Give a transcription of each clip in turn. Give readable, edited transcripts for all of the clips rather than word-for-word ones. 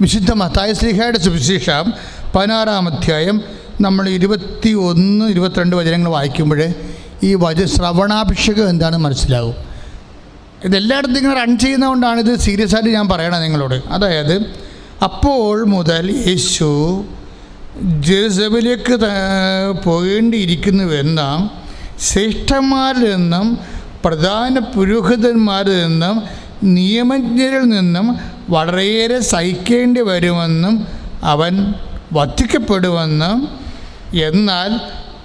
വിശുദ്ധ മത്തായി ശ്ലീഹായുടെ സുവിശേഷം 16-ാം അധ്യായം നമ്മൾ 21, 22 വചനങ്ങൾ വായിക്കുമ്പോൾ ഈ ശ്രവണാഭിഷേകം എന്താണെന്ന് മനസ്സിലാവും. ഇതെല്ലായിടത്തും ഇങ്ങനെ റൺ ചെയ്യുന്നതുകൊണ്ടാണ് ഇത് സീരിയസ് ആയിട്ട് ഞാൻ പറയണത് നിങ്ങളോട്. അതായത് അപ്പോൾ മുതൽ യേശു ജെറുസലേമിലേക്ക് പോകേണ്ടിയിരിക്കുന്നുവെന്ന ശ്രേഷ്ഠന്മാരിൽ നിന്നും പ്രധാന പുരോഹിതന്മാരിൽ നിന്നും നിയമജ്ഞരിൽ നിന്നും വളരെയേറെ സഹിക്കേണ്ടി വരുമെന്നും അവൻ വധിക്കപ്പെടുമെന്നും എന്നാൽ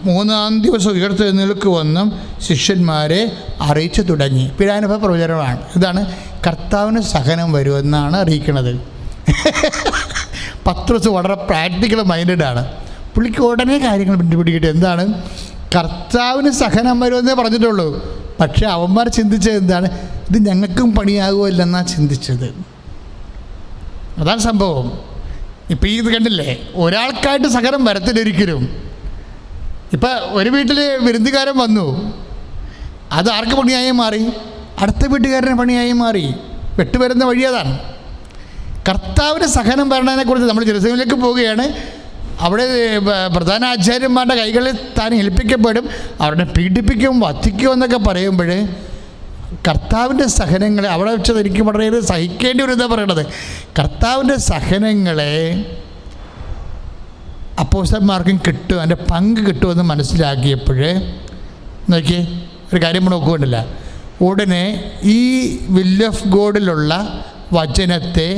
3-ാം ദിവസം ഉയർത്തെഴുന്നേൽക്കുമെന്നും ശിഷ്യന്മാരെ അറിയിച്ചു തുടങ്ങി. പീഡാനുഭവ പ്രവചനമാണ്. ഇതാണ് കർത്താവിന് സഹനം വരുമെന്നാണ് അറിയിക്കുന്നത്. പത്രോസ് വളരെ പ്രാക്ടിക്കൽ മൈൻഡഡാണ്. പുള്ളിക്ക് ഉടനെ കാര്യങ്ങൾ പിടിപിടിക്കട്ടെ. എന്താണ് കർത്താവിന് സഹനം വരുമെന്നേ പറഞ്ഞിട്ടുള്ളൂ. പക്ഷേ അവന്മാർ ചിന്തിച്ചത് എന്താണ്? ഇത് ഞങ്ങൾക്കും പണിയാകുമല്ലെന്നാണ് ചിന്തിച്ചത്. അതാണ് സംഭവം. ഇപ്പം ഇത് കണ്ടില്ലേ, ഒരാൾക്കായിട്ട് സഹനം വരത്തിലൊരിക്കലും. ഇപ്പം ഒരു വീട്ടിൽ വിരുന്നുകാരൻ വന്നു, അത് ആർക്ക് പണിയായി മാറി? അടുത്ത വീട്ടുകാരന് പണിയായി മാറി. വെട്ടുവരുന്ന വഴി അതാണ്. കർത്താവിന് സഹനം വരണതിനെക്കുറിച്ച് നമ്മൾ ജെറുസലേമിലേക്ക് പോവുകയാണ്. അവിടെ പ്രധാന ആചാര്യന്മാരുടെ കൈകളിൽ താൻ ഏൽപ്പിക്കപ്പെടും, അവരുടെ പീഡിപ്പിക്കും, വധിക്കും എന്നൊക്കെ പറയുമ്പോൾ കർത്താവിൻ്റെ സഹനങ്ങളെ അവിടെ വെച്ചത് എനിക്ക് വളരെ സഹിക്കേണ്ടി ഒരു ഇതാണ് പറയണത്. കർത്താവിൻ്റെ സഹനങ്ങളെ അപ്പോസ്തലന്മാർക്കും കിട്ടും, അതിൻ്റെ പങ്ക് കിട്ടുമെന്ന് മനസ്സിലാക്കിയപ്പോൾ നോക്കിയേ, ഒരു കാര്യം നമ്മൾ നോക്കുകയുണ്ടല്ല, ഉടനെ ഈ വിൽ ഓഫ് ഗോഡിലുള്ള വചനത്തെ,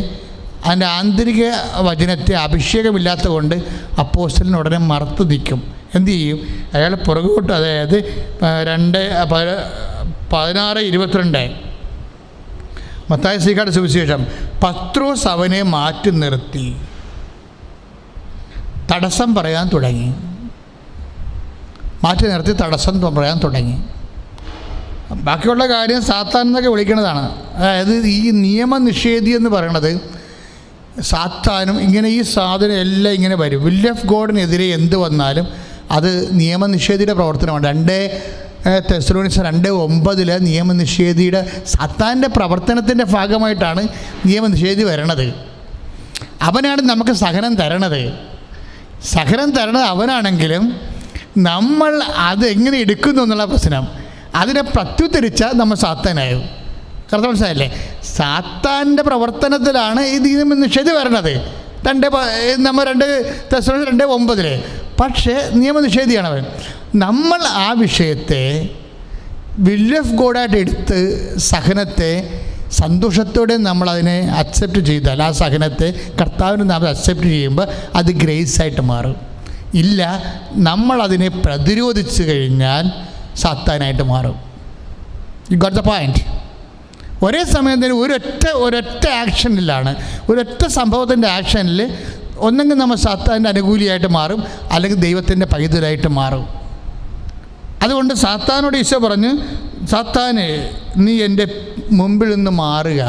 അതിൻ്റെ ആന്തരിക വചനത്തെ അഭിഷേകമില്ലാത്ത കൊണ്ട് അപ്പോസ്തലൻ ഉടനെ മറുത്തു നിൽക്കും. എന്തു ചെയ്യും? അയാൾ പുറകോട്ട്, അതായത് 2:16-22 മത്തായി ശ്ലീഹായുടെ സുവിശേഷം, പത്രോസ് അവനെ മാറ്റി നിർത്തി തടസ്സം പറയാൻ തുടങ്ങി. മാറ്റി നിർത്തി തടസ്സം പറയാൻ തുടങ്ങി. ബാക്കിയുള്ള കാര്യം സാത്താൻ എന്നൊക്കെ വിളിക്കുന്നതാണ്. അതായത് ഈ നിയമനിഷേധി എന്ന് പറയണത് സാത്താനും ഇങ്ങനെ ഈ സാധനം എല്ലാം ഇങ്ങനെ വരും. വിൽ ഓഫ് ഗോഡിനെതിരെ എന്ത് വന്നാലും അത് നിയമനിഷേധിയുടെ പ്രവർത്തനമാണ്. 2 തെസ്സലോനിക്കർ 2:9 നിയമനിഷേധിയുടെ സാത്താൻ്റെ പ്രവർത്തനത്തിൻ്റെ ഭാഗമായിട്ടാണ് നിയമനിഷേധി വരണത്. അവനാണ് നമുക്ക് സഹനം തരണത്. സഹനം തരണത് അവനാണെങ്കിലും നമ്മൾ അതെങ്ങനെ എടുക്കുന്നു എന്നുള്ള പ്രശ്നം. അതിനെ പ്രത്യുത്തരിച്ചാൽ നമ്മൾ സാത്താനായും. കറക്റ്റ് മനസ്സിലായില്ലേ? സാത്താൻ്റെ പ്രവർത്തനത്തിലാണ് ഈ നിയമനിഷേധി വരണത്. 2 തെസ്സലോനിക്കർ 2:9. പക്ഷേ നിയമനിഷേധിയാണ് അവൻ. നമ്മൾ ആ വിഷയത്തെ വിൽ ഓഫ് ഗോഡായിട്ട് എടുത്ത് സഹനത്തെ സന്തോഷത്തോടെ നമ്മളതിനെ അക്സെപ്റ്റ് ചെയ്താൽ, ആ സഹനത്തെ കർത്താവിന് നാം അക്സെപ്റ്റ് ചെയ്യുമ്പോൾ അത് ഗ്രേസായിട്ട് മാറും. ഇല്ല, നമ്മളതിനെ പ്രതിരോധിച്ച് കഴിഞ്ഞാൽ സാത്താനായിട്ട് മാറും. U got the point? ഒരേ സമയം തന്നെ ഒരൊറ്റ ആക്ഷനിലാണ്, ഒരൊറ്റ സംഭവത്തിൻ്റെ ആക്ഷനിൽ ഒന്നെങ്കിൽ നമ്മൾ സാത്താൻ്റെ അനുകൂലിയായിട്ട് മാറും, അല്ലെങ്കിൽ ദൈവത്തിൻ്റെ പൈതലായിട്ട് മാറും. അതുകൊണ്ട് സാത്താനോട് ഈശോ പറഞ്ഞു, സാത്താനെ നീ എൻ്റെ മുമ്പിൽ നിന്ന് മാറുക.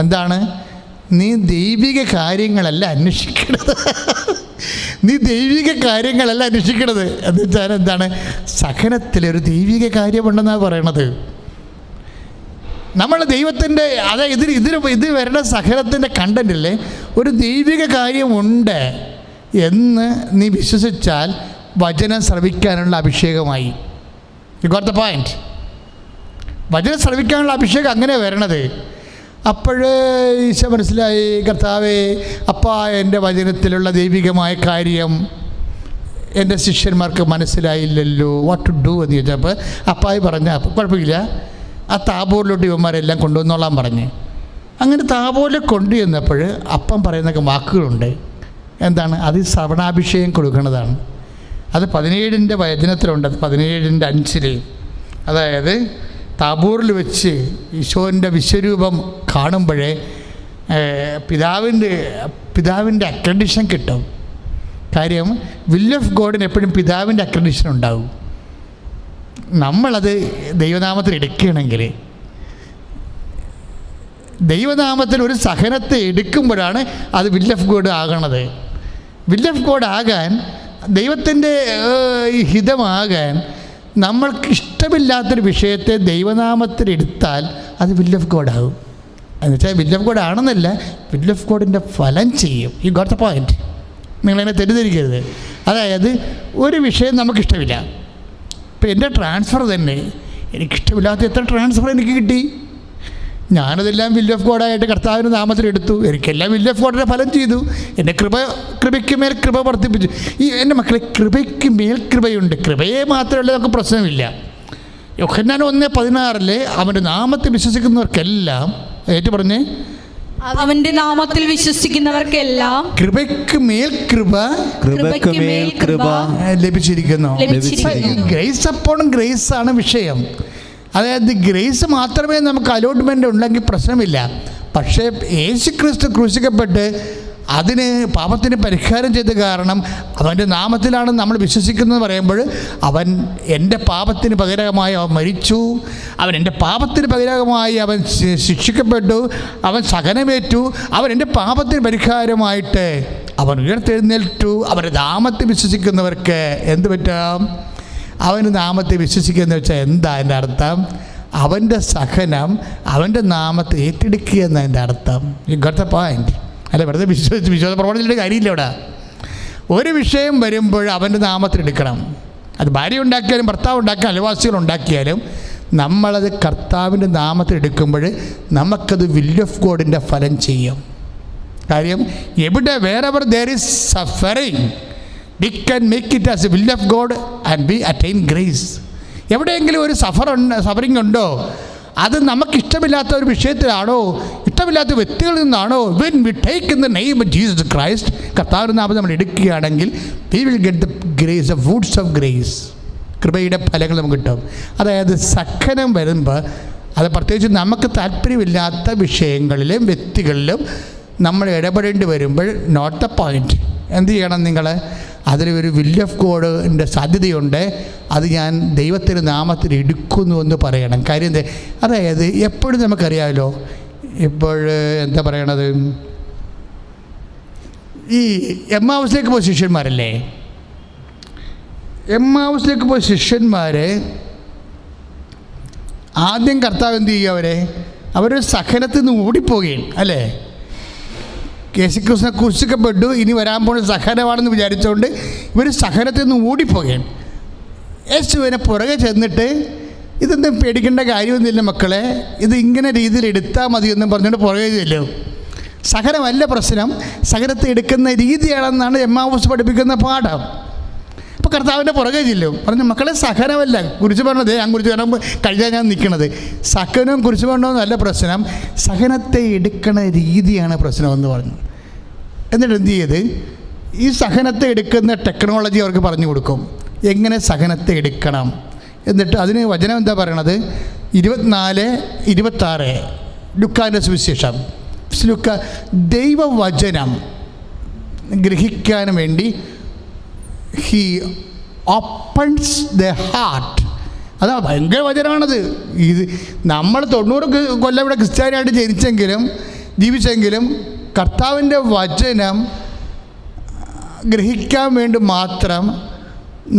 എന്താണ്? നീ ദൈവിക കാര്യങ്ങളല്ല അന്വേഷിക്കണത്. നീ ദൈവിക കാര്യങ്ങളല്ല അന്വേഷിക്കണത് എന്ന് വെച്ചാൽ എന്താണ്? സഹനത്തിലൊരു ദൈവിക കാര്യമുണ്ടെന്നാണ് പറയണത്. നമ്മൾ ദൈവത്തിൻ്റെ, അതായത് ഇത് വരുന്ന സഹനത്തിൻ്റെ കണ്ടൻറ്റില്ലേ ഒരു ദൈവിക കാര്യമുണ്ട് എന്ന് നീ വിശ്വസിച്ചാൽ വചനം ശ്രവിക്കാനുള്ള അഭിഷേകമായി. You got the point? വചനം ശ്രവിക്കാനുള്ള അഭിഷേകം അങ്ങനെ വരണത്. അപ്പോഴേ ഈശോ മനസ്സിലായി, കർത്താവേ, അപ്പാ എൻ്റെ വചനത്തിലുള്ള ദൈവികമായ കാര്യം എൻ്റെ ശിഷ്യന്മാർക്ക് മനസ്സിലായില്ലല്ലോ, വാട്ട് ടു ഡു എന്ന് ചോദിച്ചപ്പോൾ അപ്പായി പറഞ്ഞ കുഴപ്പമില്ല, ആ താബോറിലോട്ട് ഇവന്മാരെല്ലാം കൊണ്ടുവന്നോളാൻ പറഞ്ഞ്. അങ്ങനെ താബോറിൽ കൊണ്ടുവന്നപ്പോൾ അപ്പം പറയുന്നൊക്കെ വാക്കുകളുണ്ട്. എന്താണ്? അത് ശ്രവണാഭിഷേകം കൊടുക്കുന്നതാണ്. അത് 17 വചനത്തിലുണ്ട്. 17:5 അതായത് താബോറിൽ വെച്ച് ഈശോൻ്റെ വിശ്വരൂപം കാണുമ്പോഴേ പിതാവിൻ്റെ അക്രഡിഷൻ കിട്ടും. കാര്യം വിൽ ഓഫ് ഗോഡിന് എപ്പോഴും പിതാവിൻ്റെ അക്രഡിഷൻ ഉണ്ടാവും. നമ്മളത് ദൈവനാമത്തിൽ എടുക്കുകയാണെങ്കിൽ, ദൈവനാമത്തിൽ ഒരു സഹനത്തെ എടുക്കുമ്പോഴാണ് അത് വിൽ ഓഫ് ഗോഡ് ആകണത്. വിൽ ഓഫ് ഗോഡ് ആകാൻ, ദൈവത്തിൻ്റെ ഹിതമാകാൻ നമ്മൾക്ക് ഇഷ്ടമില്ലാത്തൊരു വിഷയത്തെ ദൈവനാമത്തിൽ എടുത്താൽ അത് വിൽ ഓഫ് ഗോഡ് ആകും. എന്നുവെച്ചാൽ വിൽ ഓഫ് ഗോഡ് ആണെന്നല്ല, വിൽ ഓഫ് ഗോഡിൻ്റെ ഫലം ചെയ്യും. You got the point. നിങ്ങളതിനെ തെറ്റിദ്ധരിക്കരുത്. അതായത് ഒരു വിഷയം നമുക്കിഷ്ടമില്ല. ഇപ്പം എൻ്റെ ട്രാൻസ്ഫർ തന്നെ എനിക്കിഷ്ടമില്ലാത്ത എത്ര ട്രാൻസ്ഫർ എനിക്ക് കിട്ടി. ഞാനതെല്ലാം വിൽ ഓഫ് ഗോഡായിട്ട് കർത്താവിൻ്റെ നാമത്തിലെടുത്തു. എനിക്കെല്ലാം വിൽ ഓഫ് ഗോഡിൻ്റെ ഫലം ചെയ്തു. എൻ്റെ കൃപയ്ക്ക് മേൽ കൃപ വർദ്ധിപ്പിച്ചു. ഈ എൻ്റെ മക്കളെ, കൃപയ്ക്ക് മേൽ കൃപയുണ്ട്. കൃപയെ മാത്രമല്ല, നമുക്ക് പ്രശ്നമില്ല. യോഹന്നാൻ 1:16 അവൻ്റെ നാമത്തിൽ വിശ്വസിക്കുന്നവർക്കെല്ലാം, ഏറ്റു പറഞ്ഞേ, അവന്റെ നാമത്തിൽ വിശ്വസിക്കുന്നവർക്കെല്ലാം കൃപയ്ക്ക് മേൽ കൃപ ലഭിച്ചിരിക്കുന്നു. ഗ്രേസ് അപ്പോൺ ഗ്രേസ് ആണ് വിഷയം. അതായത് ഗ്രേസ് മാത്രമേ നമുക്ക് അലോട്ട്മെൻ്റ് ഉണ്ടെങ്കിൽ പ്രശ്നമില്ല. പക്ഷേ യേശുക്രിസ്തു ക്രൂശിക്കപ്പെട്ട് അതിന് പാപത്തിന് പരിഹാരം ചെയ്ത കാരണം അവൻ്റെ നാമത്തിലാണ് നമ്മൾ വിശ്വസിക്കുന്നത് പറയുമ്പോൾ, അവൻ എൻ്റെ പാപത്തിന് പകരമായി അവൻ മരിച്ചു, അവൻ എൻ്റെ പാപത്തിന് പകരമായി അവൻ ശിക്ഷിക്കപ്പെട്ടു, അവൻ സഹനമേറ്റു, അവൻ എൻ്റെ പാപത്തിന് പരിഹാരമായിട്ട് അവൻ ഉയർത്തെഴുന്നേറ്റു. അവൻ്റെ നാമത്തിൽ വിശ്വസിക്കുന്നവർക്ക് എന്ത് പറ്റാം? അവൻ്റെ നാമത്തെ വിശ്വസിക്കുക വെച്ചാൽ എന്താ എൻ്റെ അർത്ഥം? അവൻ്റെ സഹനം അവൻ്റെ നാമത്തെ ഏറ്റെടുക്കുക എന്നതിൻ്റെ അർത്ഥം. U got the point. അല്ല, വെറുതെ വിശ്വാസ പ്രവർത്തനത്തിൻ്റെ കാര്യമില്ല. ഇവിടെ ഒരു വിഷയം വരുമ്പോൾ അവൻ്റെ നാമത്തിലെടുക്കണം. അത് ഭാര്യ ഉണ്ടാക്കിയാലും ഭർത്താവ് ഉണ്ടാക്കിയാലും അയൽവാസികൾ ഉണ്ടാക്കിയാലും നമ്മളത് കർത്താവിൻ്റെ നാമത്തിലെടുക്കുമ്പോൾ നമുക്കത് വിൽ ഓഫ് ഗോഡിൻ്റെ ഫലം ചെയ്യും. കാര്യം എവിടെ wherever there is suffering, we can make it as a will of God and we attain grace. എവിടെയെങ്കിലും ഒരു സഫറിങ് ഉണ്ടോ, അത് നമുക്കിഷ്ടമില്ലാത്ത ഒരു വിഷയത്തിലാണോ, ഇഷ്ടമില്ലാത്ത വ്യക്തികളിൽ നിന്നാണോ, when we take in the name of Jesus Christ, കർത്താവിൻ്റെ നാമം നമ്മൾ എടുക്കുകയാണെങ്കിൽ we will get the grace, the fruits of grace. കൃപയുടെ ഫലങ്ങൾ നമുക്ക് കിട്ടും. അതായത് സഹനം വരുമ്പോൾ, അത് പ്രത്യേകിച്ച് നമുക്ക് താല്പര്യമില്ലാത്ത വിഷയങ്ങളിലും വ്യക്തികളിലും നമ്മൾ ഇടപെടേണ്ടി വരുമ്പോൾ നോട്ട് ദ പോയിൻറ്റ്. എന്ത് ചെയ്യണം നിങ്ങൾ? അതിലൊരു വിൽ ഓഫ് ഗോഡിൻ്റെ സാധ്യതയുണ്ട്. അത് ഞാൻ ദൈവത്തിൻ്റെ നാമത്തിൽ എടുക്കുന്നു എന്ന് പറയണം. കാര്യം എന്താ? അതായത് എപ്പോഴും നമുക്കറിയാമല്ലോ, ഇപ്പോൾ എന്താ പറയണത്, ഈ എമ്മാവൂസിലേക്ക് പോയ ശിഷ്യന്മാരല്ലേ, എമ്മാവൂസിലേക്ക് പോയ ശിഷ്യന്മാർ ആദ്യം കർത്താവ് എന്ത് ചെയ്യുക? അവർ സഹനത്തിൽ നിന്ന് ഓടിപ്പോവുകയാണ് അല്ലേ. യേശുക്രിസ്തുവിനെ ക്രൂശിക്കപ്പെട്ടു, ഇനി വരാൻ പോകുന്ന സഹനമാണെന്ന് വിചാരിച്ചുകൊണ്ട് ഇവർ സഹനത്തിൽ നിന്ന് ഓടിപ്പോവുകയാണ്. യേശുവിനെ പുറകെ ചെന്നിട്ട് ഇതൊന്നും പേടിക്കേണ്ട കാര്യമൊന്നുമില്ല മക്കളെ, ഇത് ഇങ്ങനെ രീതിയിൽ എടുത്താൽ മതിയെന്നും പറഞ്ഞുകൊണ്ട് പുറകെ ചെല്ലും. സഹനമല്ല പ്രശ്നം, സഹനത്തെ എടുക്കുന്ന രീതിയാണെന്നാണ് എമ്മാവൂസ് പഠിപ്പിക്കുന്ന പാഠം. അപ്പോൾ കർത്താവിൻ്റെ പുറകെ ചെല്ലും. പറഞ്ഞു, മക്കളെ സഹനമല്ല കുരിശ് പറഞ്ഞത്, ഞാൻ കുരിശ് പറയുമ്പോൾ കഴിഞ്ഞാൽ ഞാൻ നിൽക്കണത്. സഹനവും കുരിശ് പറഞ്ഞൊന്നുമല്ല പ്രശ്നം, സഹനത്തെ എടുക്കണ രീതിയാണ് പ്രശ്നമെന്ന് പറഞ്ഞു. എന്നിട്ട് എന്ത് ചെയ്ത് ഈ സഹനത്തെ എടുക്കുന്ന ടെക്നോളജി അവർക്ക് പറഞ്ഞു കൊടുക്കും, എങ്ങനെ സഹനത്തെ എടുക്കണം. എന്നിട്ട് അതിന് വചനം എന്താ പറയണത്? 24-26 ലുക്കാൻ്റെ സുവിശേഷം. ലുക്ക ദൈവവചനം ഗ്രഹിക്കാൻ വേണ്ടി ഹി ഓപ്പൺസ് ദ ഹാർട്ട്. അതാ ഭയങ്കര വചനമാണത്. ഇത് നമ്മൾ 90 കൊല്ലം ഇവിടെ ക്രിസ്ത്യാനിയായിട്ട് ജീവിച്ചെങ്കിലും കർത്താവിൻ്റെ വചനം ഗ്രഹിക്കാൻ വേണ്ടി മാത്രം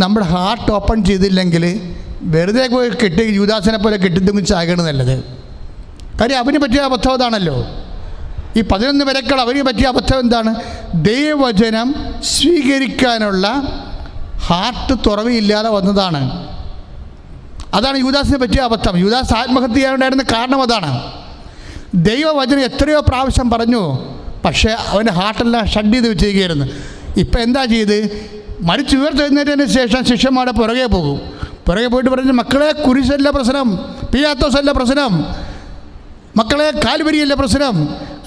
നമ്മുടെ ഹാർട്ട് ഓപ്പൺ ചെയ്തില്ലെങ്കിൽ വെറുതെ കെട്ടി യൂദാസിനെ പോലെ കെട്ടിത്തുങ്ങിച്ചാകണം നല്ലത്. കാര്യം അവന് പറ്റിയ അബദ്ധം അതാണല്ലോ. ഈ 11 പേരെക്കാൾ അവന് പറ്റിയ അബദ്ധം എന്താണ്? ദൈവവചനം സ്വീകരിക്കാനുള്ള ഹാർട്ട് തുറവിയില്ലാതെ വന്നതാണ്. അതാണ് യൂദാസിനെ പറ്റിയ അബദ്ധം. യൂദാസ് ആത്മഹത്യ ചെയ്യാനുണ്ടായിരുന്ന കാരണം അതാണ്. ദൈവവചനം എത്രയോ പ്രാവശ്യം പറഞ്ഞു, പക്ഷേ അവൻ്റെ ഹാർട്ടെല്ലാം ഷഡ് ചെയ്ത് വെച്ചിരിക്കുകയായിരുന്നു. ഇപ്പം എന്താ ചെയ്ത്? മരിച്ചു ഉയർത്തെഴുന്നേറ്റതിന് ശേഷം ശിഷ്യന്മാരുടെ പുറകെ പോയിട്ട് പറഞ്ഞു, മക്കളെ കുരിശല്ല പ്രശ്നം, പീലാത്തോസല്ല പ്രശ്നം, മക്കളെ കാൽവരിയല്ല പ്രശ്നം,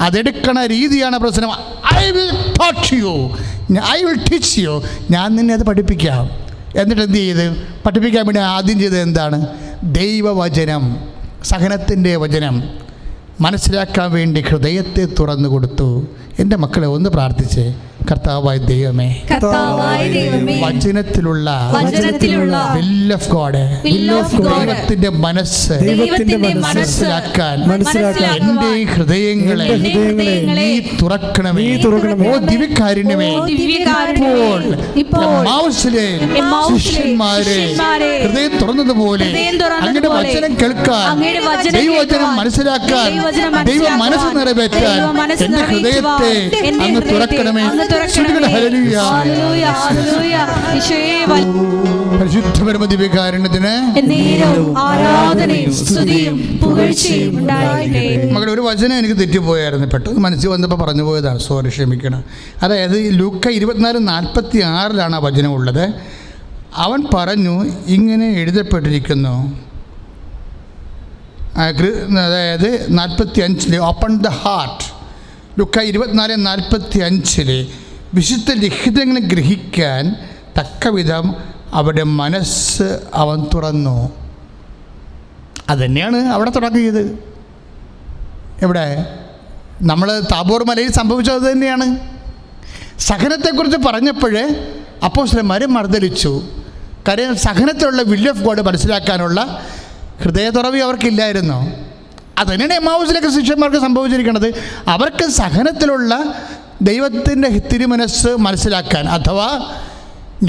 അതെടുക്കണ രീതിയാണ് പ്രശ്നം. ഐ വിൽ ടീച്ച് യു, ഞാൻ നിന്നെ അത് പഠിപ്പിക്കാം. എന്നിട്ട് എന്ത് ചെയ്ത് പഠിപ്പിക്കാൻ വേണ്ടി ആദ്യം ചെയ്തത് എന്താണ്? ദൈവവചനം, സഹനത്തിൻ്റെ വചനം മനസ്സിലാക്കാൻ വേണ്ടി ഹൃദയത്തെ തുറന്നു കൊടുത്തു. എൻ്റെ മക്കളെ ഒന്ന് പ്രാർത്ഥിച്ച് കർത്താവായ ദൈവമേ, വചനത്തിലുള്ള will of God, ദൈവത്തിന്റെ മനസ്സ് മനസ്സിലാക്കാൻ എന്റെ ഹൃദയങ്ങളെ നീ തുറക്കണമേ. ഓ ദിവ്യകാരുണ്യമേ, ഇപ്പോൾ എമ്മാവുസിലെ ശിഷ്യന്മാരെ ഹൃദയം തുറന്നതുപോലെ അങ്ങയുടെ വചനം കേൾക്കാൻ, ദൈവവചനം മനസ്സിലാക്കാൻ, ദൈവ മനസ്സ് നിറവേറ്റാൻ എന്റെ ഹൃദയത്തെ അങ്ങ് തുറക്കണമേ. പരിശുദ്ധപരമ ദിവ്യകാരുണ്യത്തിന് മകളുടെ ഒരു വചനം എനിക്ക് തെറ്റിപ്പോയായിരുന്നു, പെട്ടെന്ന് മനസ്സിൽ വന്നപ്പോൾ പറഞ്ഞു പോയതാണ്, സോറി, ക്ഷമിക്കണം. അതായത് ലൂക്ക 24:46 ആ വചനം ഉള്ളത്. അവൻ പറഞ്ഞു, ഇങ്ങനെ എഴുതപ്പെട്ടിരിക്കുന്നു, അതായത് 45 ഓപ്പൺ ദ ഹാർട്ട്. ലൂക്ക 24:45 വിശുദ്ധ ലിഖിതങ്ങളെ ഗ്രഹിക്കാൻ തക്കവിധം അവരുടെ മനസ്സ് അവൻ തുറന്നു. അതുതന്നെയാണ് അവിടെ തുടങ്ങിയത്. എവിടെ? നമ്മൾ താബോർ മലയിൽ സംഭവിച്ചത് തന്നെയാണ്. സഹനത്തെക്കുറിച്ച് പറഞ്ഞപ്പോൾ അപ്പോസ്തലന്മാരെ മറുതലിച്ചു. കാര്യം സഹനത്തിലുള്ള വിൽ ഓഫ് ഗോഡ് മനസ്സിലാക്കാനുള്ള ഹൃദയ തുറവി അവർക്കില്ലായിരുന്നു. അതുതന്നെയാണ് എമ്മാവൂസിലേക്ക് ശിഷ്യന്മാർക്ക് സംഭവിച്ചിരിക്കുന്നത്. അവർക്ക് സഹനത്തിലുള്ള ദൈവത്തിൻ്റെ തിരുമനസ്സ് മനസ്സിലാക്കാൻ, അഥവാ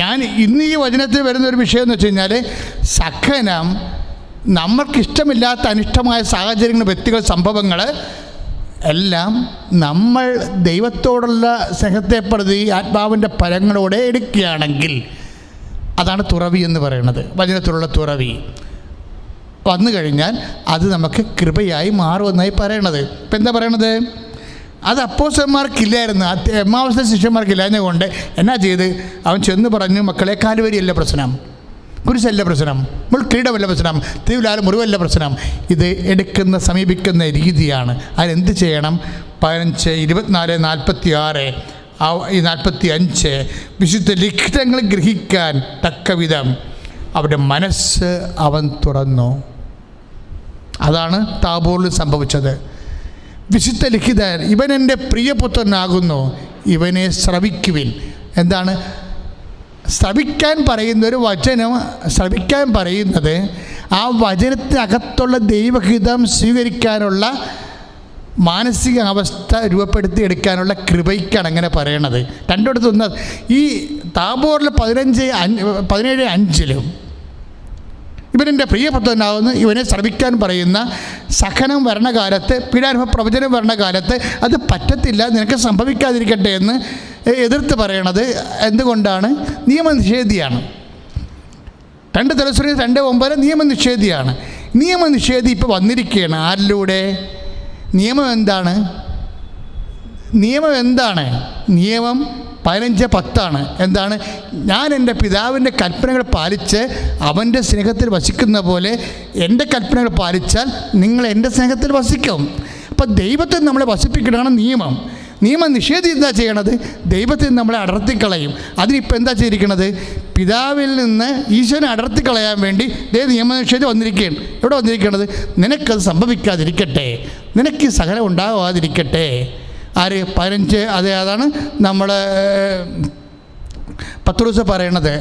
ഞാൻ ഇന്ന് ഈ വചനത്തിൽ വരുന്നൊരു വിഷയം എന്ന് വെച്ച് കഴിഞ്ഞാൽ, സഹനം നമ്മൾക്കിഷ്ടമില്ലാത്ത അനിഷ്ടമായ സാഹചര്യങ്ങൾ, വ്യക്തികൾ, സംഭവങ്ങൾ എല്ലാം നമ്മൾ ദൈവത്തോടുള്ള സ്നേഹത്തെ പ്രതി ആത്മാവിൻ്റെ ഫലങ്ങളോടെ എടുക്കുകയാണെങ്കിൽ അതാണ് തുറവി എന്ന് പറയുന്നത്. വചനത്തിലുള്ള തുറവി വന്നു കഴിഞ്ഞാൽ അത് നമുക്ക് കൃപയായി മാറുമെന്നായി പറയണത്. ഇപ്പം എന്താ പറയണത്? അത് അപ്പോസ്തലന്മാർക്കില്ലായിരുന്നു, എമ്മാവൂസിലെ ശിഷ്യന്മാർക്കില്ലാഞ്ഞ കൊണ്ട് എന്നാ ചെയ്ത്? അവൻ ചെന്ന് പറഞ്ഞു, മക്കളെ, കാലുവരിയല്ല പ്രശ്നം, കുരിശല്ല പ്രശ്നം, മുൾക്കിരീടമല്ല പ്രശ്നം, തിരുവിലാല മുറിവല്ല പ്രശ്നം, ഇത് എടുക്കുന്ന സമീപിക്കുന്ന രീതിയാണ്. അതിനെന്ത് ചെയ്യണം? 15, 24, 46, 45 വിശുദ്ധ ലിഖിതങ്ങൾ ഗ്രഹിക്കാൻ തക്കവിധം അവരുടെ മനസ്സ് അവൻ തുറന്നു. അതാണ് താബോറിൽ സംഭവിച്ചത്. വിശുദ്ധ ലിഖിതൻ, ഇവൻ എൻ്റെ പ്രിയപുത്രനാകുന്നു, ഇവനെ ശ്രവിക്കുവിൻ. എന്താണ് ശ്രവിക്കാൻ പറയുന്ന ഒരു വചനം? ശ്രവിക്കാൻ പറയുന്നത് ആ വചനത്തിനകത്തുള്ള ദൈവഹിതം സ്വീകരിക്കാനുള്ള മാനസിക അവസ്ഥ രൂപപ്പെടുത്തി എടുക്കാനുള്ള കൃപയ്ക്കാണ് അങ്ങനെ പറയണത്. രണ്ടിടത്ത് ഒന്ന് ഈ താബോറിൽ 17:5 ഇവനെൻ്റെ പ്രിയപുത്രനാകുന്നു, ഇവനെ ശ്രവിക്കാൻ പറയുന്ന സഹനം ഭരണകാലത്ത്, പീഡാനുഭവ പ്രവചനം ഭരണകാലത്ത് അത് പറ്റത്തില്ല, നിനക്ക് സംഭവിക്കാതിരിക്കട്ടെ എന്ന് എതിർത്ത് പറയണത് എന്തുകൊണ്ടാണ്? നിയമനിഷേധിയാണ്. 2 തെസ്സലോനിക്കർ 2:9 നിയമനിഷേധിയാണ്. നിയമനിഷേധി ഇപ്പോൾ വന്നിരിക്കുകയാണ്. ആരിലൂടെ? നിയമം എന്താണ്? നിയമം 15:10 എന്താണ്? ഞാൻ എൻ്റെ പിതാവിൻ്റെ കൽപ്പനകൾ പാലിച്ച് അവൻ്റെ സ്നേഹത്തിൽ വസിക്കുന്ന പോലെ എൻ്റെ കൽപ്പനകൾ പാലിച്ചാൽ നിങ്ങൾ എൻ്റെ സ്നേഹത്തിൽ വസിക്കും. അപ്പം ദൈവത്തെ നമ്മളെ വസിപ്പിക്കണമെന്നാണ് നിയമം. നിയമം നിഷേധി എന്താ ചെയ്യണത്? ദൈവത്തെ നമ്മളെ അടർത്തിക്കളയും. അതിനിപ്പോൾ എന്താ ചെയ്തിരിക്കണത്? പിതാവിൽ നിന്ന് ഈശോനെ അടർത്തിക്കളയാൻ വേണ്ടി നിയമനിഷേധം വന്നിരിക്കുകയാണ്. എവിടെ വന്നിരിക്കണത്? നിനക്കത് സംഭവിക്കാതിരിക്കട്ടെ, നിനക്ക് സഹനം ഉണ്ടാകാതിരിക്കട്ടെ. ആര്? 15 അതാണ് നമ്മൾ പത്രോസ് പറയണത്.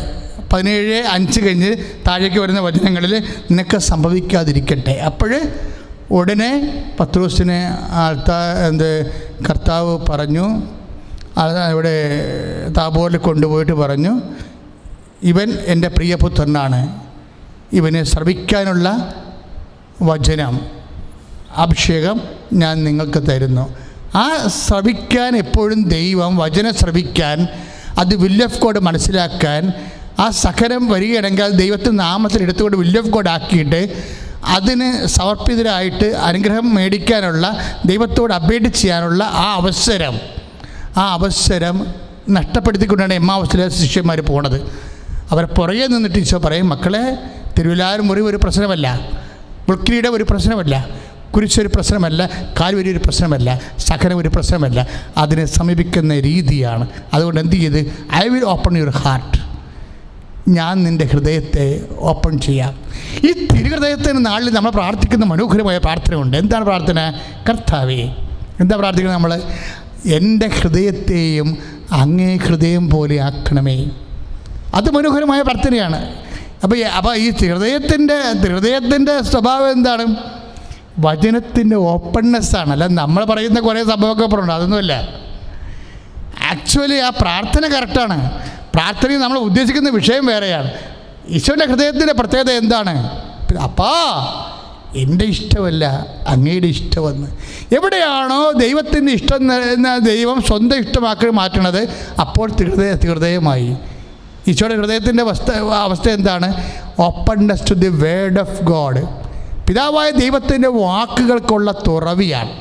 17:5 കഴിഞ്ഞ് താഴേക്ക് വരുന്ന വചനങ്ങളിൽ നിനക്ക് സംഭവിക്കാതിരിക്കട്ടെ. അപ്പോൾ ഉടനെ പത്രോസിനെ കർത്താവ് പറഞ്ഞു, ഇവിടെ താബോറിൽ കൊണ്ടുപോയിട്ട് പറഞ്ഞു, ഇവൻ എൻ്റെ പ്രിയപുത്രനാണ്, ഇവനെ ശ്രവിക്കാനുള്ള വചനം, അഭിഷേകം ഞാൻ നിങ്ങൾക്ക് തരുന്നു. ആ ശ്രവിക്കാൻ എപ്പോഴും ദൈവം വചനം ശ്രവിക്കാൻ, അത് വിൽ ഓഫ് ഗോഡ് മനസ്സിലാക്കാൻ, ആ സഹനം വരികയാണെങ്കിൽ അത് ദൈവത്തിൻ്റെ നാമത്തിൽ എടുത്തുകൊണ്ട് വിൽ ഓഫ് ഗോഡ് ആക്കിയിട്ട് അതിന് സമർപ്പിതരായിട്ട് അനുഗ്രഹം മേടിക്കാനുള്ള, ദൈവത്തോട് അപ്ഡേറ്റ് ചെയ്യാനുള്ള ആ അവസരം നഷ്ടപ്പെടുത്തിക്കൊണ്ടാണ് എമ്മാവൂസിലെ ശിഷ്യന്മാർ പോണത്. അവരെ പുറകെ നിന്നിട്ട് ഈശോ പറയും, മക്കളെ, തിരുവിലാല മുറിവ് ഒരു പ്രശ്നമല്ല, മുൾക്കിരീടം ഒരു പ്രശ്നമല്ല, കുരിശൊരു പ്രശ്നമല്ല, കാൽവരി ഒരു പ്രശ്നമല്ല, സഹനം ഒരു പ്രശ്നമല്ല, അതിനെ സമീപിക്കുന്ന രീതിയാണ്. അതുകൊണ്ട് എന്ത് ചെയ്ത്? I will open your heart, ഞാൻ നിൻ്റെ ഹൃദയത്തെ ഓപ്പൺ ചെയ്യാം. ഈ തിരുഹൃദയത്തിൻ്റെ നാളിൽ നമ്മൾ പ്രാർത്ഥിക്കുന്ന മനോഹരമായ പ്രാർത്ഥനയുണ്ട്. എന്താണ് പ്രാർത്ഥന? കർത്താവേ, എന്താ പ്രാർത്ഥിക്കുന്നത് നമ്മൾ? എൻ്റെ ഹൃദയത്തെയും അങ്ങേ ഹൃദയം പോലെ ആക്കണമേ. അത് മനോഹരമായ പ്രാർത്ഥനയാണ്. അപ്പോൾ ഈ ഹൃദയത്തിൻ്റെ സ്വഭാവം എന്താണ്? വചനത്തിൻ്റെ ഓപ്പൺനെസ്സാണ്. അല്ല നമ്മൾ പറയുന്ന കുറേ സംഭവമൊക്കെ പറയുന്നുണ്ട്, അതൊന്നുമല്ല. ആക്ച്വലി ആ പ്രാർത്ഥന കറക്റ്റാണ്. പ്രാർത്ഥനയിൽ നമ്മൾ ഉദ്ദേശിക്കുന്ന വിഷയം വേറെയാണ്. ഈശോൻ്റെ ഹൃദയത്തിൻ്റെ പ്രത്യേകത എന്താണ്? അപ്പാ എൻ്റെ ഇഷ്ടമല്ല അങ്ങയുടെ ഇഷ്ടമെന്ന്. എവിടെയാണോ ദൈവത്തിൻ്റെ ഇഷ്ടം എന്ന ദൈവം സ്വന്തം ഇഷ്ടമാക്കി മാറ്റണത്, അപ്പോൾ ഹൃദയമായി. ഈശോയുടെ ഹൃദയത്തിൻ്റെ അവസ്ഥ എന്താണ്? Openness to the word of God. പിതാവായ ദൈവത്തിൻ്റെ വാക്കുകൾക്കുള്ള തുറവിയാണ്.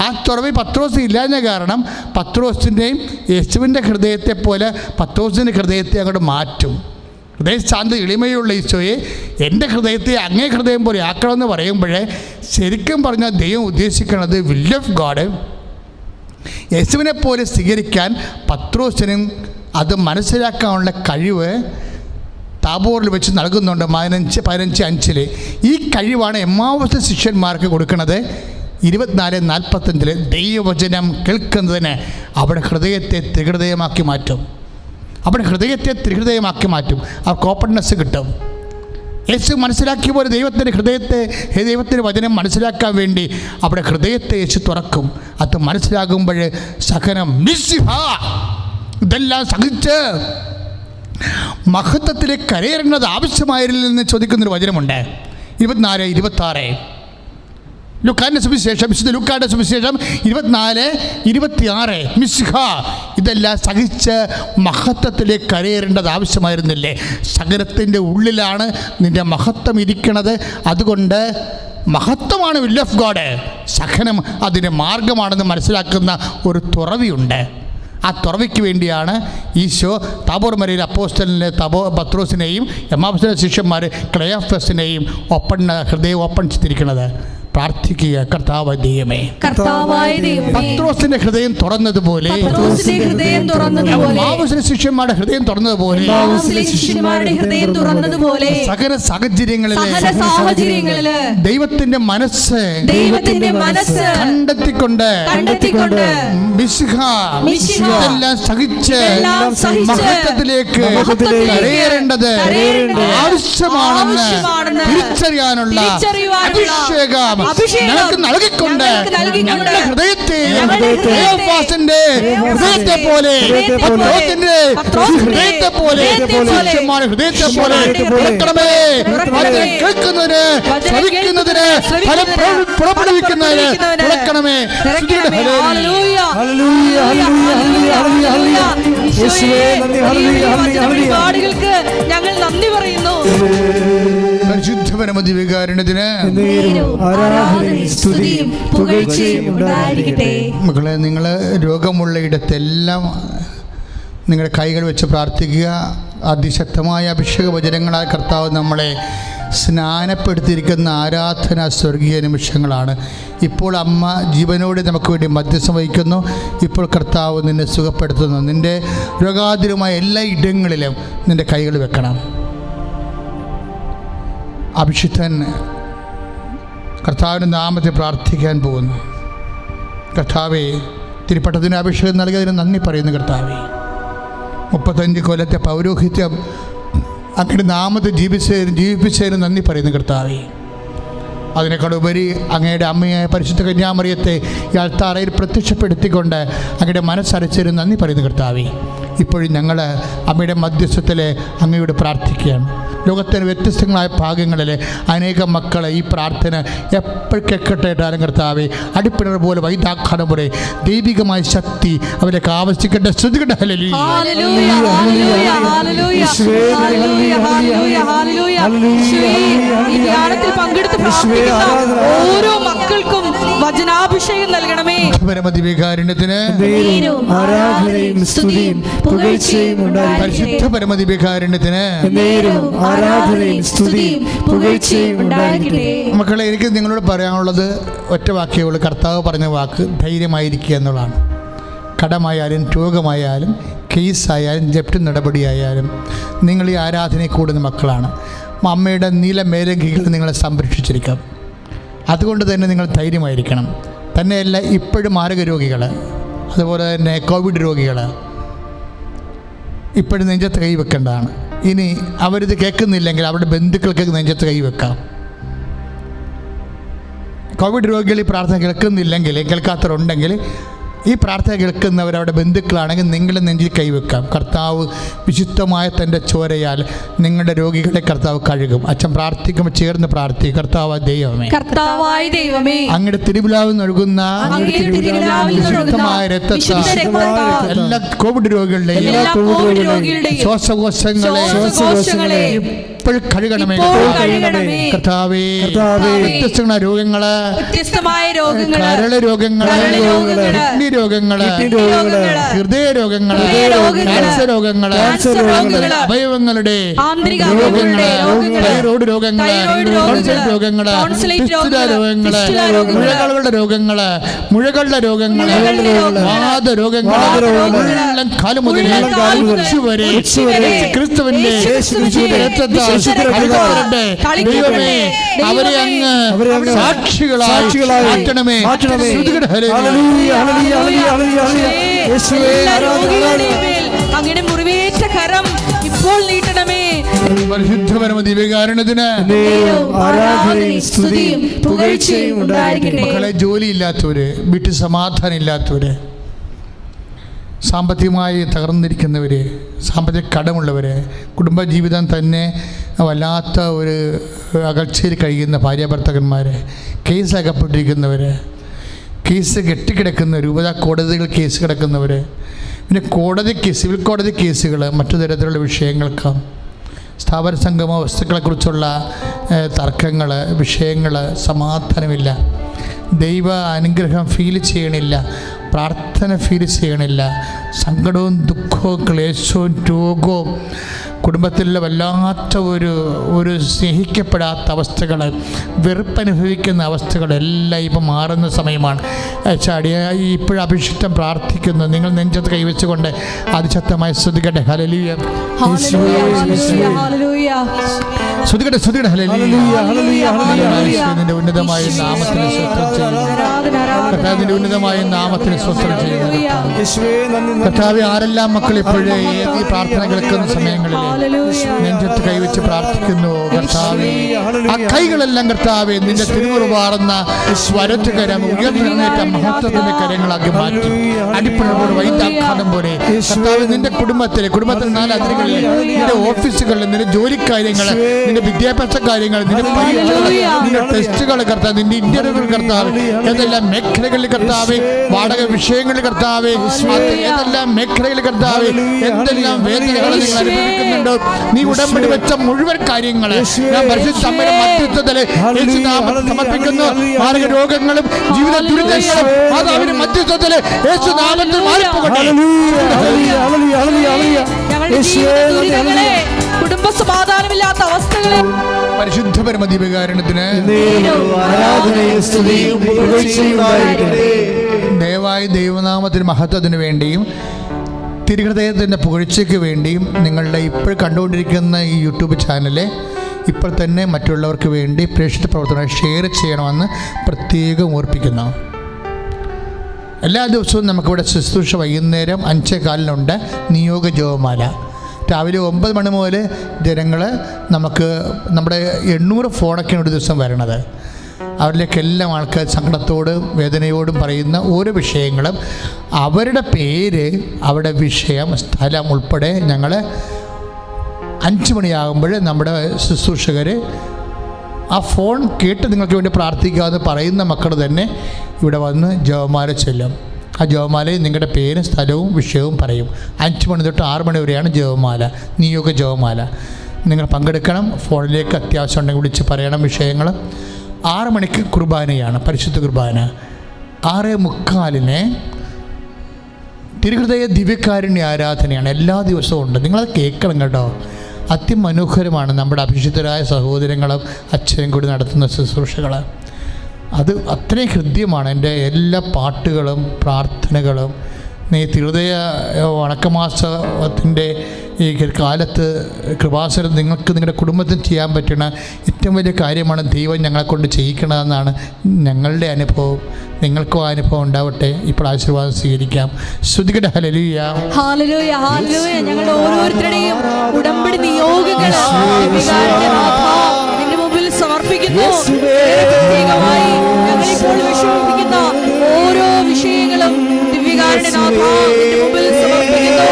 ആ തുറവി പത്രോസ് ഇല്ലാഞ്ഞ കാരണം പത്രോസിൻ്റെയും യേശുവിൻ്റെ ഹൃദയത്തെ പോലെ പത്രോസിൻ്റെ ഹൃദയത്തെ അങ്ങോട്ട് മാറ്റും. ഹൃദയശാന്ത എളിമയുള്ള ഈശോയെ എൻ്റെ ഹൃദയത്തെ അങ്ങേ ഹൃദയം പോലെ ആക്കണമെന്ന് പറയുമ്പോഴേ ശരിക്കും പറഞ്ഞാൽ ദൈവം ഉദ്ദേശിക്കുന്നത് വിൽ ഓഫ് ഗോഡ് യേശുവിനെ പോലെ സ്വീകരിക്കാൻ പത്രോസിനും അത് മനസ്സിലാക്കാനുള്ള കഴിവ് താബോറിൽ വെച്ച് നൽകുന്നുണ്ട്. 15:5 ഈ കഴിവാണ് എമ്മാവൂസ് ശിഷ്യന്മാർക്ക് കൊടുക്കുന്നത്. 24:45 ദൈവവചനം കേൾക്കുന്നതിന് അവിടെ ഹൃദയത്തെ ത്രിഹൃദയമാക്കി മാറ്റും. അവർക്ക് ഓപ്പൺനെസ് കിട്ടും. യേശു മനസ്സിലാക്കിയ പോലെ ദൈവത്തിൻ്റെ വചനം മനസ്സിലാക്കാൻ വേണ്ടി അവിടെ ഹൃദയത്തെ യേശു തുറക്കും. അത് മനസ്സിലാകുമ്പോൾ സഹനം ഇതെല്ലാം സഹിച്ച് മഹത്വത്തിലേക്ക് കരയേറേണ്ടത് ആവശ്യമായിരുന്നില്ലെന്ന് ചോദിക്കുന്നൊരു വചനമുണ്ട്. 24-26 ലൂക്കാന്റെ സുവിശേഷം, വിശുദ്ധ ലൂക്കായുടെ സുവിശേഷം 24-26 മിശിഹ ഇതെല്ലാം സഹിച്ച് മഹത്വത്തിലേക്ക് കരയേറേണ്ടത് ആവശ്യമായിരുന്നില്ലേ? സകലത്തിൻ്റെ ഉള്ളിലാണ് നിൻ്റെ മഹത്വം ഇരിക്കുന്നത്. അതുകൊണ്ട് മഹത്വമാണ് വിൽ ഓഫ് ഗോഡ്. സഹനം അതിൻ്റെ മാർഗമാണെന്ന് മനസ്സിലാക്കുന്ന ഒരു തുറവിയുണ്ട്. ആ തുറവിക്ക് വേണ്ടിയാണ് ഈശോ താബോർ മലയിൽ അപ്പോസ്തലനെ പത്രോസിനെയും എമ്മാവൂസിലെ ശിഷ്യന്മാർ ക്ലെയോഫസിനെയും ഹൃദയം ഓപ്പൺ ചെയ്തിരിക്കുന്നത്. പ്രാർത്ഥിക്കുക, കർത്താവായ ദൈവമേ, പത്രോസിന്റെ ഹൃദയം തുറന്നതുപോലെ, എമ്മാവൂസിലെ ശിഷ്യന്മാരുടെ ഹൃദയം തുറന്നതുപോലെ, സകല സാഹചര്യങ്ങളിലെ ദൈവത്തിന്റെ മനസ്സ് കണ്ടെത്തിക്കൊണ്ട് എല്ലാം സഹിച്ച് മഹത്വത്തിലേക്ക് കരയേറേണ്ടത് ആവശ്യമാണെന്ന് തിരിച്ചറിയാനുള്ള അഭിഷേകം ഞങ്ങൾക്ക് നൽകിക്കൊണ്ട് ഞങ്ങളുടെ ഹൃദയത്തെ ഹൃദയത്തെ പോലെ ഹൃദയത്തെ പോലെ ഹൃദയത്തെ പോലെ കേൾക്കുന്നതിന് ശ്രമിക്കുന്നതിന് ഫലം പുറപ്പെടുവിക്കുന്നതിന് തുറക്കണമേ. ഞങ്ങൾ നന്ദി പറയുന്നു. പരിശുദ്ധ പരമദിവ്യകാരുണ്യത്തിന് മക്കളെ, നിങ്ങൾ രോഗമുള്ള ഇടത്തെല്ലാം നിങ്ങളുടെ കൈകൾ വെച്ച് പ്രാർത്ഥിക്കുക. അതിശക്തമായ അഭിഷേക വചനങ്ങളാൽ കർത്താവ് നമ്മളെ സ്നാനപ്പെടുത്തിയിരിക്കുന്ന ആരാധന സ്വർഗീയ നിമിഷങ്ങളാണ്. ഇപ്പോൾ അമ്മ ജീവനോടെ നമുക്ക് വേണ്ടി മധ്യസ്ഥം വഹിക്കുന്നു. ഇപ്പോൾ കർത്താവ് നിന്നെ സുഖപ്പെടുത്തുന്നു. നിൻ്റെ രോഗാതുരമായ എല്ലാ ഇടങ്ങളിലും നിൻ്റെ കൈകൾ വെക്കണം. അഭിഷിക്തൻ കർത്താവിൻ്റെ നാമത്തെ പ്രാർത്ഥിക്കാൻ പോകുന്നു. കർത്താവേ, തിരുപ്പട്ടത്തിന് അഭിഷേകം നൽകിയതിന് നന്ദി പറയുന്നു. കർത്താവേ, 35 കൊല്ലത്തെ പൗരോഹിത്യം അങ്ങയുടെ നാമത്തെ ജീവിപ്പിച്ചതിന് നന്ദി പറയുന്നു. കർത്താവേ, അതിനേക്കാളുപരി അങ്ങയുടെ അമ്മയായ പരിശുദ്ധ കന്യാമറിയത്തെ ഈ അൾത്താറയിൽ പ്രത്യക്ഷപ്പെടുത്തിക്കൊണ്ട് അങ്ങയുടെ മനസ്സരച്ചതിന് നന്ദി പറയുന്നു. കർത്താവേ, ഇപ്പോഴും ഞങ്ങൾ അമ്മയുടെ മധ്യസ്ഥത്തിൽ അങ്ങയോട് പ്രാർത്ഥിക്കുകയാണ്. ലോകത്തിന് വ്യത്യസ്തങ്ങളായ ഭാഗങ്ങളിൽ അനേകം മക്കളെ ഈ പ്രാർത്ഥന എപ്പോൾ കേൾക്കട്ടെട്ടാലും കർത്താവെ, അടിപ്പിണർ പോലെ വൈദാഖാനം പോലെ ദൈവികമായ ശക്തി അവരൊക്കെ ആവശ്യിക്കട്ടെ. ശ്രുതികട്ടെ. ഓരോ മക്കൾക്കും വചനാഭിഷേകം നൽകണമേ. പരമദിവ്യകാരുണ്യത്തിന് പരിശുദ്ധ പരമദിവ്യകാരുണ്യത്തിന് മക്കളെ, എനിക്ക് നിങ്ങളോട് പറയാനുള്ളത് ഒറ്റ വാക്കേ ഉള്ളൂ. കർത്താവ് പറഞ്ഞ വാക്ക് ധൈര്യമായിരിക്കുക എന്നുള്ളതാണ്. കടമായാലും രോഗമായാലും കേസായാലും ജപ്തി നടപടിയായാലും നിങ്ങൾ ഈ ആരാധനയിൽ കൂടുന്ന മക്കളാണ്. അമ്മയുടെ നീല മേലങ്കികൾ നിങ്ങളെ സംരക്ഷിച്ചിരിക്കാം. അതുകൊണ്ട് തന്നെ നിങ്ങൾ ധൈര്യമായിരിക്കണം. തന്നെയല്ല, ഇപ്പോഴും മാരക രോഗികൾ, അതുപോലെ തന്നെ കോവിഡ് രോഗികൾ, ഇപ്പോഴും നെഞ്ചത്ത് കൈ വെക്കേണ്ടതാണ്. ഇനി അവരിത് കേൾക്കുന്നില്ലെങ്കിൽ അവരുടെ ബന്ധുക്കൾക്ക് നെഞ്ചത്ത് കൈ വെക്കാം. കോവിഡ് രോഗികൾ ഈ പ്രാർത്ഥന കേൾക്കാത്തവരുണ്ടെങ്കിൽ ഈ പ്രാർത്ഥന കേൾക്കുന്നവരവിടെ ബന്ധുക്കളാണെങ്കിൽ നിങ്ങളുടെ നെഞ്ചിൽ കൈവെക്കാം. കർത്താവ് വിശുദ്ധമായ തൻ്റെ ചോരയാൽ നിങ്ങളുടെ രോഗികളെ കർത്താവ് കഴുകും. അച്ഛൻ പ്രാർത്ഥിക്കുമ്പോൾ ചേർന്ന് പ്രാർത്ഥിക്കും. കർത്താവായ ദൈവമേ അങ്ങയുടെ തിരുവിലാവിൽ ഒഴുകുന്ന വിശുദ്ധമായ രക്തത്താൽ എല്ലാ കോവിഡ് രോഗികളുടെയും ശ്വാസകോശങ്ങളെ ഇപ്പോഴും കഴുകണമേ. കർത്താവേ വ്യത്യസ്തമായ രോഗങ്ങള്, കരള് രോഗങ്ങള്, കിഡ്നി രോഗങ്ങള്, ഹൃദയ രോഗങ്ങള്, ക്യാൻസർ രോഗങ്ങള്, അവയവങ്ങളുടെ രോഗങ്ങള്, തൈറോയ്ഡ് രോഗങ്ങള്, രോഗങ്ങള്, രോഗങ്ങള്, മുഴകളുടെ രോഗങ്ങള്, വാദരോഗങ്ങള്, കാലു മുതൽ വരെ ക്രിസ്തുവിന്റെ ദൈവമേ അവരെ അങ്ങ് സാക്ഷികളായി മാറ്റണമേ. അങ്ങനെ മുറിവേറ്റ കരം ഇപ്പോൾ നീട്ടണമേ. പരിശുദ്ധപരമ ദിവ്യകാരുണ്യത്തിന് മക്കളെ, ജോലിയില്ലാത്തവര്, വീട്ടിൽ സമാധാനം ഇല്ലാത്തവര്, സാമ്പത്തികമായി തകർന്നിരിക്കുന്നവർ, സാമ്പത്തിക കടമുള്ളവർ, കുടുംബജീവിതം തന്നെ വല്ലാത്ത ഒരു അകൽച്ചയിൽ കഴിയുന്ന ഭാര്യാഭർത്താക്കന്മാർ, കേസ് അകപ്പെട്ടിരിക്കുന്നവർ, കേസ് കെട്ടിക്കിടക്കുന്ന രൂപത കോടതികൾ കേസ് കിടക്കുന്നവർ, പിന്നെ സിവിൽ കോടതി കേസുകൾ, മറ്റു തരത്തിലുള്ള വിഷയങ്ങൾക്ക്, സ്ഥാപന സംഗമ വസ്തുക്കളെക്കുറിച്ചുള്ള തർക്കങ്ങൾ, വിഷയങ്ങൾ, സമാധാനമില്ല, ദൈവ അനുഗ്രഹം ഫീൽ ചെയ്യണില്ല, പ്രാർത്ഥന ഫീൽ ചെയ്യണില്ല, സങ്കടവും ദുഃഖവും ക്ലേശവും രോഗവും, കുടുംബത്തിലുള്ള വല്ലാത്ത ഒരു സ്നേഹിക്കപ്പെടാത്ത അവസ്ഥകൾ, വെറുപ്പനുഭവിക്കുന്ന അവസ്ഥകളെല്ലാം ഇപ്പം മാറുന്ന സമയമാണ്. ഇപ്പോഴും അഭിഷിക്തം പ്രാർത്ഥിക്കുന്നു. നിങ്ങൾ നെഞ്ചത്ത് കൈവച്ചുകൊണ്ട് അതിശക്തമായി സ്തുതിക്കട്ടെ. ഹല്ലേലൂയ, സ്തുതിക്കട്ടെ, നിന്റെ ഉന്നതമായ നാമത്തിന് സ്വസ്ത്രം ചെയ്യുന്നു. കർത്താവിന്റെ ഉന്നതമായ നാമത്തിന് സ്വസ്ത്രം ചെയ്യുന്നു. കർത്താവെ, ആരെല്ലാം മക്കൾ ഇപ്പോഴേ ഈ പ്രാർത്ഥന കേൾക്കുന്ന സമയങ്ങളിൽ നെഞ്ചത്ത് കൈവച്ച് പ്രാർത്ഥിക്കുന്നു. കർത്താവെ, ആ കൈകളെല്ലാം കർത്താവെ നിന്റെ തിരുമുറുവാറുന്ന സ്വരത്തുകരം ഉയർന്നേറ്റ മഹത്വത്തിന്റെ കരങ്ങളാക്കി മാറ്റി അടിപ്പഴോട് വൈദ്യാഘാതം പോലെ കർത്താവ് നിന്റെ കുടുംബത്തിലെ 4 അതിരുകളിൽ, നിന്റെ ഓഫീസുകളിൽ, നിന്റെ ജോലിക്കാര്യങ്ങൾ, നിന്റെ വിദ്യാഭ്യാസ കാര്യങ്ങൾ, നിന്റെ പരീക്ഷകൾ, നിന്റെ ടെസ്റ്റുകൾ കർത്താവ്, നിന്റെ ഇന്റർവ്യൂകൾ കർത്താവ്, ഏതെല്ലാം മേഖലകളിൽ കർത്താവ്, വാടക വിഷയങ്ങളിൽ കർത്താവ്, ഏതെല്ലാം മേഖലകളിൽ കർത്താവ്, എന്തെല്ലാം വേദനകൾ നിങ്ങൾ അനുഭവിക്കുന്നുണ്ടോ, നീ ഉടമ്പടി വെച്ച മുഴുവൻ കാര്യങ്ങൾ ഞാൻ പരിശുദ്ധമ്മയുടെ മധ്യസ്ഥത്തിൽ സമർപ്പിക്കുന്നു. മാരക രോഗങ്ങളും ജീവിത ദുരിതങ്ങളും മാതാവിന്റെ മധ്യസ്ഥത്തിൽ യേശുനാമത്തിൽ മാറിപ്പോകട്ടെ. കുടുംബ സമാധാനമില്ലാത്ത അവസ്ഥകളെ പരിശുദ്ധപരമ ദിവ്യകാരുണ്യത്തിന് ദയവായി ദൈവനാമത്തിന് മഹത്വത്തിന് വേണ്ടിയും തിരുഹൃദയത്തിൻ്റെ പുകഴ്ചയ്ക്ക് വേണ്ടിയും നിങ്ങളുടെ ഇപ്പോൾ കണ്ടുകൊണ്ടിരിക്കുന്ന ഈ യൂട്യൂബ് ചാനല് ഇപ്പോൾ തന്നെ മറ്റുള്ളവർക്ക് വേണ്ടി പ്രേക്ഷിത പ്രവർത്തനം ഷെയർ ചെയ്യണമെന്ന് പ്രത്യേകം ഓർപ്പിക്കുന്നു. എല്ലാ ദിവസവും നമുക്കിവിടെ ശുശ്രൂഷ വൈകുന്നേരം 5:15 നിയോഗ ജപമാല. രാവിലെ 9 മണി മുതൽ ജനങ്ങൾ നമുക്ക് നമ്മുടെ 800 ഫോണൊക്കെയാണ് ഒരു ദിവസം വരണത്. അവരിലേക്കെല്ലാം ആൾക്കാർ സങ്കടത്തോടും വേദനയോടും പറയുന്ന ഓരോ വിഷയങ്ങളും, അവരുടെ പേര്, അവരുടെ വിഷയം, സ്ഥലം ഉൾപ്പെടെ ഞങ്ങൾ 5 മണിയാകുമ്പോൾ നമ്മുടെ ശുശ്രൂഷകർ ആ ഫോൺ കേട്ട് നിങ്ങൾക്ക് വേണ്ടി പ്രാർത്ഥിക്കാമെന്ന് പറയുന്ന മക്കൾ തന്നെ ഇവിടെ വന്ന് ജപമാല ചൊല്ലും. ആ ജപമാലയിൽ നിങ്ങളുടെ പേരും സ്ഥലവും വിഷയവും പറയും. 5 മണി തൊട്ട് 6 മണി വരെയാണ് ജപമാല, നിയോഗ ജപമാല. നിങ്ങൾ പങ്കെടുക്കണം. ഫോണിലേക്ക് അത്യാവശ്യം ഉണ്ടെങ്കിൽ വിളിച്ച് പറയണം വിഷയങ്ങൾ. 6 മണിക്ക് കുർബാനയാണ്, പരിശുദ്ധ കുർബാന. 6:45 തിരുഹൃദയ ദിവ്യകാരുണ്യ ആരാധനയാണ്. എല്ലാ ദിവസവും ഉണ്ട്. നിങ്ങളത് കേൾക്കണം കേട്ടോ. അതിമനോഹരമാണ്. നമ്മുടെ അഭിഷിക്തരായ സഹോദരങ്ങളും അച്ഛനും കൂടി നടത്തുന്ന ശുശ്രൂഷകൾ. അത് അത്രയും ഹൃദ്യമാണ്. എൻ്റെ എല്ലാ പാട്ടുകളും പ്രാർത്ഥനകളും നീ തിരുഹൃദയ വണക്കമാസത്തിൻ്റെ ഈ കാലത്ത് കൃപാസനം നിങ്ങൾക്ക് നിങ്ങളുടെ കുടുംബത്തിന് ചെയ്യാൻ പറ്റുന്ന ഏറ്റവും വലിയ കാര്യമാണ് ദൈവം ഞങ്ങളെ കൊണ്ട് ചെയ്യിക്കണമെന്നാണ് ഞങ്ങളുടെ അനുഭവം. നിങ്ങൾക്കും ആ അനുഭവം ഉണ്ടാവട്ടെ. ഇപ്പോൾ ആശീർവാദം സ്വീകരിക്കാം. ശ്രുതികട്ടെ ഹല്ലേലൂയ. ഹല്ലേലൂയ, ഹല്ലേലൂയ. ഞങ്ങളുടെ ഓരോരുത്തരുടെയും ഉടമ്പടി നിയോഗങ്ങൾ നിന്റെ മുമ്പിൽ സമർപ്പിക്കുന്നു. പ്രത്യേകമായി ഞങ്ങളിപ്പോൾ വിഷമിപ്പിക്കുന്ന ഓരോ വിഷയങ്ങളും ദിവ്യകാരുണ്യനാഥ നിന്റെ മുമ്പിൽ സമർപ്പിക്കുന്നു.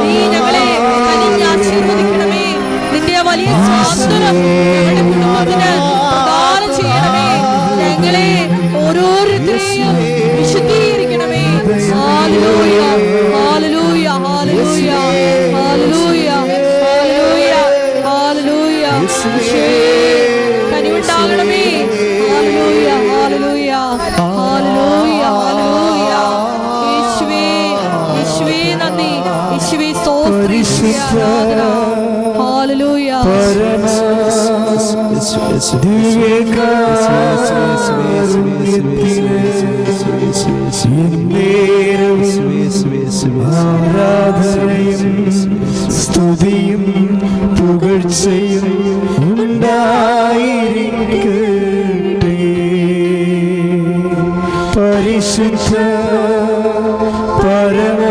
നീ ഞങ്ങളെ കനിഞ്ഞാശീർവദിക്കണമേ. നിന്റെ വലിയ സ്വാതന്ത്ര്യം ഞങ്ങളുടെ കുടുംബത്തിന് പ്രദാനം ചെയ്യണമേ. ഞങ്ങളെ ഓരോരുത്തരെയും വിശുദ്ധീകരിക്കണമേ. ഹല്ലേലൂയ, ഹല്ലേലൂയ, ഹല്ലേലൂയ, ഹല്ലേലൂയ, ഹല്ലേലൂയ, ഹല്ലേലൂയ. കനിവുണ്ടാകണമേ. ഹല്ലേലൂയ, ഹല്ലേലൂയ, ഹല്ലേലൂയ, ഹല്ലേലൂയ. യേശുവേ, യേശുവേ നന്ദി. യേശുവേ സ്തോത്രം, ആരാധന. ഹല്ലേലൂയ. സ്തുതിയും പുകഴ്ചയും ഉണ്ടായിരിക്കട്ടെ. പരിശുദ്ധ പരമ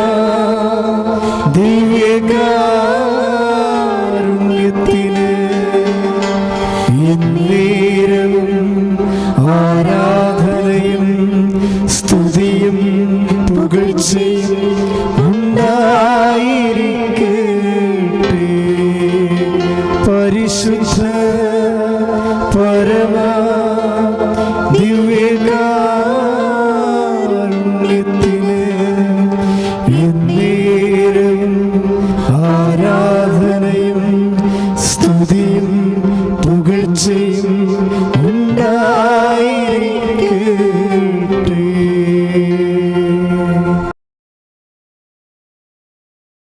ദിവ്യകാരുണ്യത്തിന് എന്നേരവും ആരാധനയും സ്തുതിയും പുകഴ്ചയും ഉണ്ടായിരിക്കട്ടെ. പരിശുദ്ധ പരമ ദിവ്യകാരുണ്യത്തിന് എന്നേരവും